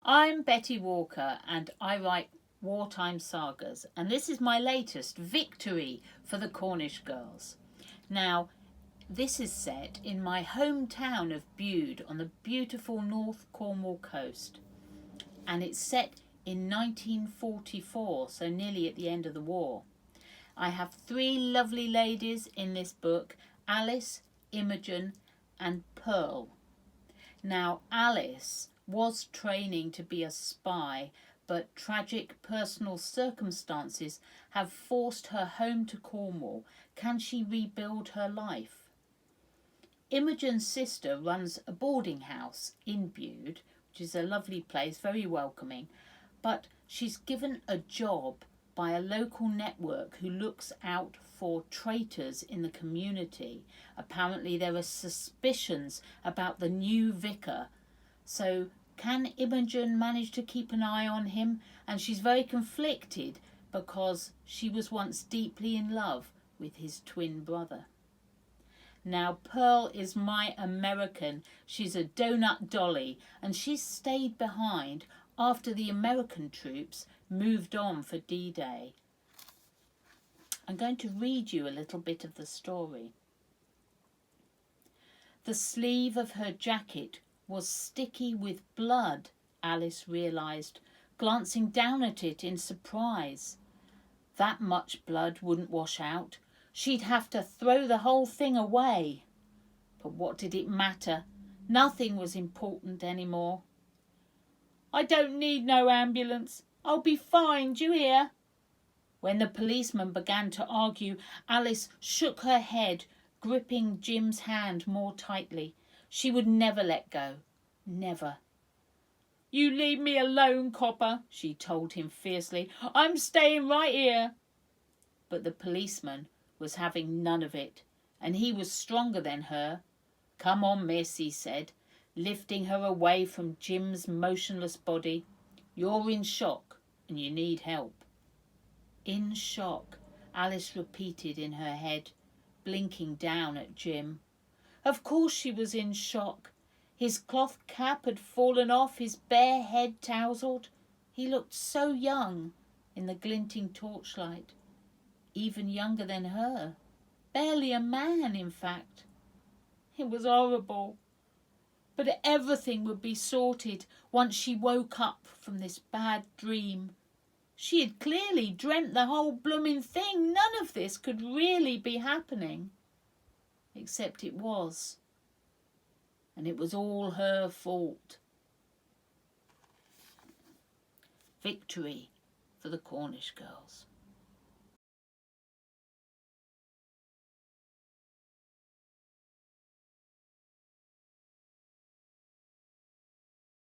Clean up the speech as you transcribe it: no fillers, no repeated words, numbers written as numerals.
I'm Betty Walker and I write wartime sagas, and this is my latest, Victory, for the Cornish Girls. Now, this is set in my hometown of Bude on the beautiful North Cornwall coast, and it's set in 1944, so nearly at the end of the war. I have three lovely ladies in this book, Alice, Imogen and Pearl. Now, Alice was training to be a spy, but tragic personal circumstances have forced her home to Cornwall. Can she rebuild her life? Imogen's sister runs a boarding house in Bude, which is a lovely place, very welcoming, but she's given a job by a local network who looks out for traitors in the community. Apparently there are suspicions about the new vicar. So can Imogen manage to keep an eye on him? And she's very conflicted because she was once deeply in love with his twin brother. Now, Pearl is my American. She's a donut dolly, and she's stayed behind after the American troops moved on for D-Day. I'm going to read you a little bit of the story. The sleeve of her jacket was sticky with blood, Alice realised, glancing down at it in surprise. That much blood wouldn't wash out. She'd have to throw the whole thing away. But what did it matter? Nothing was important anymore. I don't need no ambulance. I'll be fine, do you hear? When the policeman began to argue, Alice shook her head, gripping Jim's hand more tightly. She would never let go. Never. You leave me alone, copper, she told him fiercely. I'm staying right here. But the policeman was having none of it, and he was stronger than her. Come on, miss, he said, lifting her away from Jim's motionless body. You're in shock and you need help. In shock, Alice repeated in her head, blinking down at Jim. Of course she was in shock. His cloth cap had fallen off, his bare head tousled. He looked so young in the glinting torchlight, even younger than her. Barely a man, in fact. It was horrible. But everything would be sorted once she woke up from this bad dream. She had clearly dreamt the whole blooming thing. None of this could really be happening. Except it was. And it was all her fault. Victory for the Cornish Girls.